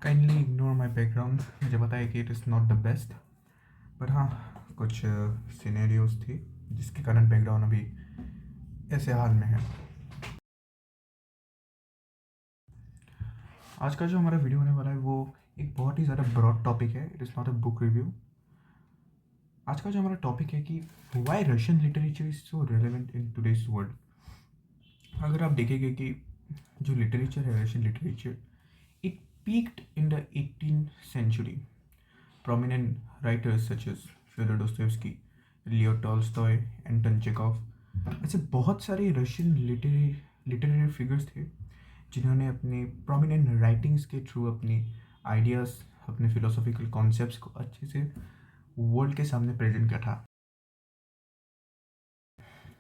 Kindly ignore my background. मुझे पता है कि it is not the best, but हाँ, कुछ सिनेरियोज थी जिसके कारण बैकग्राउंड अभी ऐसे हाल में है। आज का जो हमारा वीडियो होने वाला है वो एक बहुत ही ज़्यादा ब्रॉड टॉपिक है। It is not a book review. आज का जो हमारा टॉपिक है कि why Russian literature is so relevant in today's world. अगर आप देखेंगे कि जो लिटरेचर है, Russian literature, it peaked in the 18th century. Prominent writers such as Fyodor Dostoevsky, Leo Tolstoy, Anton Chekhov, ऐसे बहुत सारे रशियन लिटरेरी फिगर्स थे जिन्होंने अपने प्रोमिनेंट राइटिंग्स के थ्रू अपने आइडियाज़, अपने फिलोसॉफिकल कॉन्सेप्ट्स को अच्छे से वर्ल्ड के सामने प्रेजेंट किया था।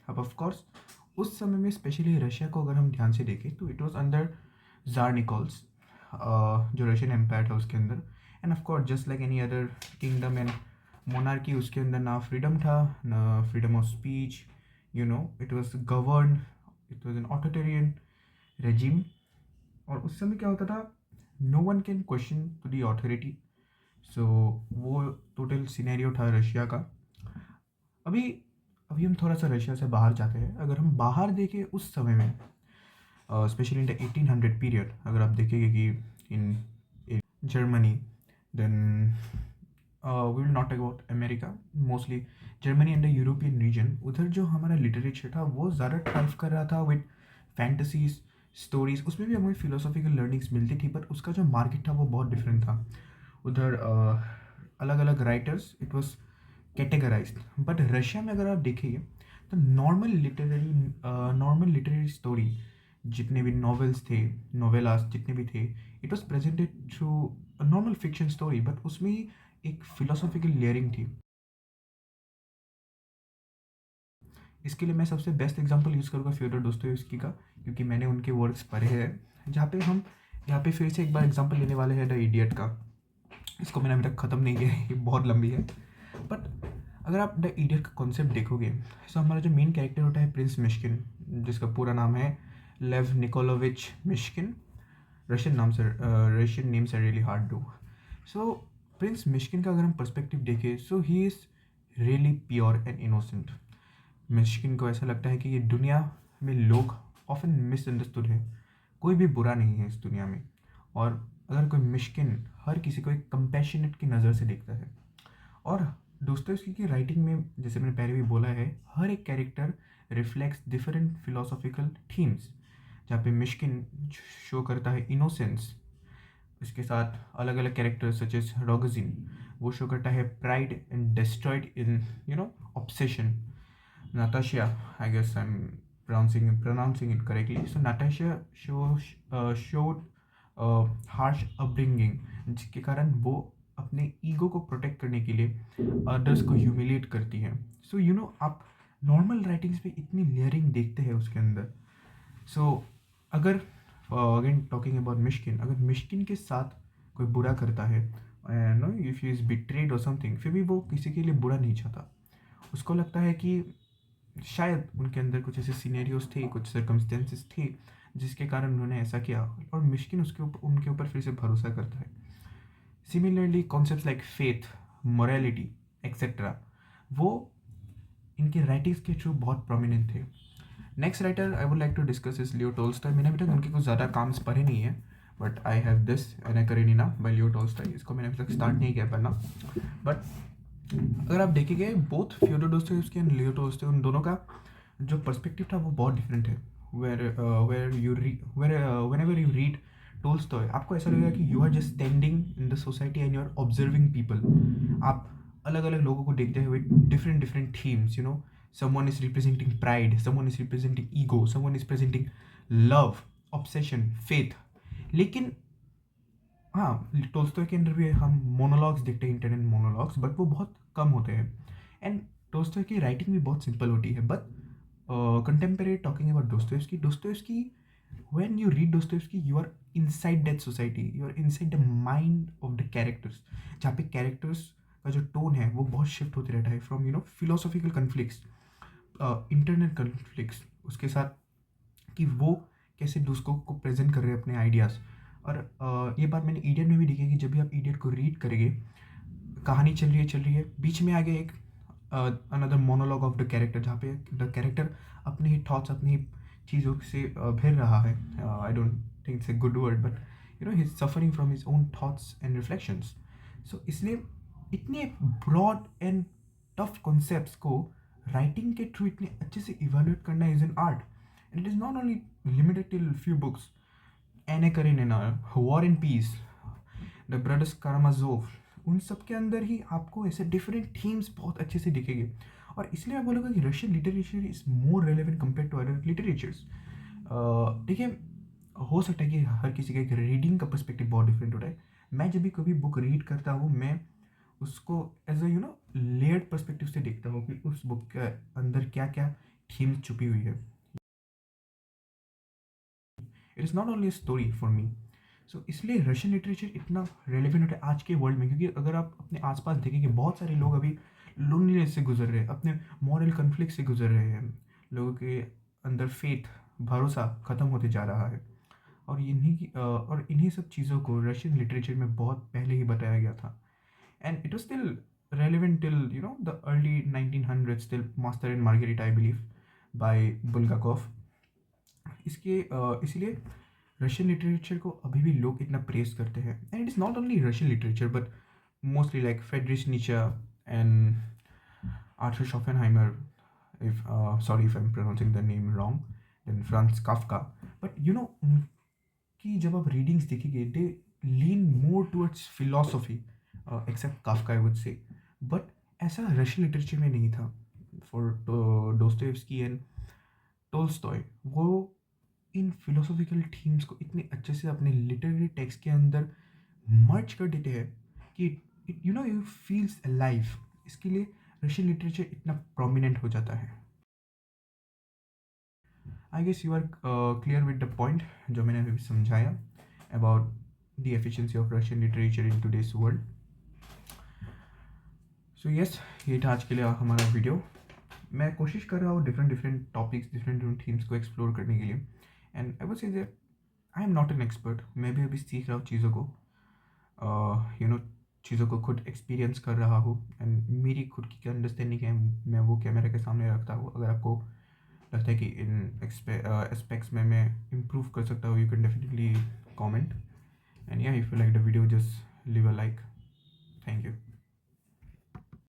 अब ऑफ कोर्स उस समय में स्पेशली रशिया को अगर हम ध्यान से देखें तो it was under Tsar Nicholas, जो रशियन एम्पायर था उसके अंदर। And of course just like any other kingdom and monarchy, उसके अंदर ना फ्रीडम था, ना freedom of speech. It was govern, it was an authoritarian regime. और उस समय क्या होता था, no one can question to the authority. So वो टोटल सिनेरियो था रशिया का। अभी अभी हम थोड़ा सा रशिया से बाहर जाते हैं। अगर हम बाहर देखें उस समय में, स्पेशली इन द 1800 पीरियड, अगर आप देखेंगे कि in Germany, then we will not about America, mostly Germany and the European region, उधर जो हमारा लिटरेचर था वो ज़्यादा थ्राइव कर रहा था विद फैंटेसीज, स्टोरीज। उसमें भी हमें फिलोसॉफिकल लर्निंग्स मिलती थी, बट उसका जो मार्केट था वो बहुत डिफरेंट था। उधर अलग अलग writers, it was categorised. But Russia में अगर आप देखेंगे तो नॉर्मल लिटरेरी स्टोरी, जितने भी नॉवेल्स थे, नोवेलास जितने भी थे, it was presented through normal fiction story, but उसमें ही एक फिलोसॉफिकल लेयरिंग थी। इसके लिए मैं सबसे बेस्ट एग्जांपल यूज़ करूँगा फ्योदर दोस्तोयेव्स्की का, क्योंकि मैंने उनके वर्क्स पढ़े हैं। जहाँ पे फिर से एक बार एग्जांपल लेने वाले हैं द इडियट का। इसको मैंने अभी तक ख़त्म नहीं किया है, ये बहुत लंबी है। बट अगर आप द इडियट का कॉन्सेप्ट देखोगे तो हमारा जो मेन कैरेक्टर होता है प्रिंस मिश्किन, जिसका पूरा नाम है Lev Nikolayevich Myshkin. Russian names are really hard to. So Prince Myshkin का अगर हम पर्सपेक्टिव देखें, so he is really pure and innocent. Myshkin को ऐसा लगता है कि ये दुनिया में लोग ऑफन मिसअंडरस्टूड है, कोई भी बुरा नहीं है इस दुनिया में। और अगर कोई मिश्किन हर किसी को एक कंपैशनेट की नज़र से देखता है। और दोस्तोयेव्स्की की राइटिंग में, जैसे मैंने पहले भी बोला है, हर एक character reflects different philosophical themes. जहाँ पे मिश्किन शो करता है इनोसेंस, इसके साथ अलग अलग कैरेक्टर्स सच एज रोगजिन, वो शो करता है pride and destroyed in obsession. Natasha, I guess I'm pronouncing it correctly. So Natasha showed harsh upbringing, जिसके कारण वो अपने ईगो को प्रोटेक्ट करने के लिए अदर्स को ह्यूमिलिएट करती है। सो आप नॉर्मल राइटिंग्स पे इतनी लेयरिंग देखते हैं उसके अंदर। सो अगर अगेन टॉकिंग अबाउट मिश्किन, अगर मिश्किन के साथ कोई बुरा करता है, know if he is betrayed और समथिंग, फिर भी वो किसी के लिए बुरा नहीं चाहता। उसको लगता है कि शायद उनके अंदर कुछ ऐसे सीनेरियोज थे, कुछ सर्कमस्टेंसेस थे जिसके कारण उन्होंने ऐसा किया, और मिश्किन उनके ऊपर फिर से भरोसा करता है। Similarly concepts like faith, morality etcetera, वो इनके राइटिंग्स के थ्रू बहुत प्रोमिनेंट थे। Next writer I would like to discuss is Leo Tolstoy. मैंने अभी तक उनके कुछ ज़्यादा काम्स पढ़े नहीं है, but I have this Anna Karenina by Leo Tolstoy. इसको मैंने अभी तक स्टार्ट नहीं किया पढ़ना, बट अगर आप देखेंगे both Fyodor Dostoevsky and Leo Tolstoy, उन दोनों का जो पर्सपेक्टिव था वो बहुत डिफरेंट है। whenever you read टोल्स्टॉय, आपको ऐसा लगेगा कि you are just standing in the society and you are observing people. आप अलग अलग लोगों को देखते हुए different different themes, someone is representing pride, someone is representing ego, someone is presenting love, obsession, faith। लेकिन हाँ, टोल्स्टॉय के अंदर भी हम मोनोलॉग्स देखते हैं, इंटरनल मोनोलॉग्स, बट वो बहुत कम होते हैं। एंड टोल्स्टॉय की राइटिंग भी बहुत सिंपल होती है। But contemporary talking about Dostoevsky, when you read Dostoevsky, you are inside that society, you are inside the mind of the characters, जहाँ पे कैरेक्टर्स का जो टोन है वो बहुत शिफ्ट होते रहता है from philosophical conflicts, internal conflicts, उसके साथ कि वो कैसे दूसरों को प्रेजेंट कर रहे हैं अपने आइडियाज़, और ये बात मैंने इडियट में भी देखी है कि जब भी आप इडियट को रीड करेंगे, कहानी चल रही है, बीच में आ गया एक another monologue of the character, जहाँ पे द कैरेक्टर अपने ही थॉट्स, अपनी ही चीज़ों से भिड़ रहा है. I don't think it's a good word, but he is suffering from his own thoughts and reflections. So इसलिए इतने ब्रॉड एंड टफ कॉन्सेप्ट्स को राइटिंग के थ्रू इतने अच्छे से इवेल्युएट करना is an art. And it is not only limited till few books. Anna Karenina, war and peace, the brothers Karamazov, उन सब के अंदर ही आपको ऐसे डिफरेंट थीम्स बहुत अच्छे से दिखेंगे. और इसलिए मैं बोलूँगा कि Russian literature is more relevant compare to other literatures. देखिए, हो सकता है कि हर किसी का एक रीडिंग का पर्सपेक्टिव बहुत डिफरेंट होता है. मैं जब भी कभी बुक रीड करता हूँ, मैं उसको एज अ लेयर्ड पर्सपेक्टिव से देखता हूँ कि उस बुक के अंदर क्या क्या थीम्स छुपी हुई है. It is not only story for me. So इसलिए रशियन लिटरेचर इतना रेलिवेंट होता है आज के वर्ल्ड में, क्योंकि अगर आप अपने आसपास देखेंगे, बहुत सारे लोग अभी लोनलीनेस से गुजर रहे हैं, अपने मॉरल कन्फ्लिक्ट से गुजर रहे हैं. लोगों के अंदर फेथ, भरोसा ख़त्म होते जा रहा है. और इन्हीं सब चीज़ों को रशियन लिटरेचर में बहुत पहले ही बताया गया था. And it was still relevant till the early 1900s, till Master and Margarita, I believe, by Bulgakov. इसीलिए रशियन लिटरेचर को अभी भी लोग इतना प्रेस करते हैं. And it is not only Russian literature, but mostly like Friedrich Nietzsche and Arthur Schopenhauer, if sorry if I'm pronouncing the name wrong, then Franz Kafka. But उनकी जब आप रीडिंग्स देखेंगे, they lean more towards philosophy, except Kafka I would say. But ऐसा Russian literature में नहीं था. For डोस्टोयेव्स्की and Tolstoy, वो इन philosophical themes को इतने अच्छे से अपने लिटरेरी टेक्स्ट के अंदर मर्ज कर देते हैं कि इट यू फील्स अलाइव. इसके लिए रशियन लिटरेचर इतना प्रोमिनेंट हो जाता है. I guess you are clear with the point जो मैंने अभी समझाया about the efficiency of Russian literature in today's world. So yes, ये था आज के लिए हमारा वीडियो. मैं कोशिश कर रहा हूँ डिफरेंट टॉपिक्स, डिफरेंट थीम्स को एक्सप्लोर करने के लिए. And I would say that I am not an expert. मैं भी अभी सीख रहा हूँ चीज़ों को, चीज़ों को खुद एक्सपीरियंस कर रहा हूँ. एंड मेरी खुद की अंडरस्टैंडिंग है, मैं वो कैमरा के सामने रखता हूँ. अगर आपको लगता है कि इन एस्पेक्ट्स में मैं इम्प्रूव कर सकता हूँ, you can definitely comment. And yeah, if you like the video, just leave a like. Thank you.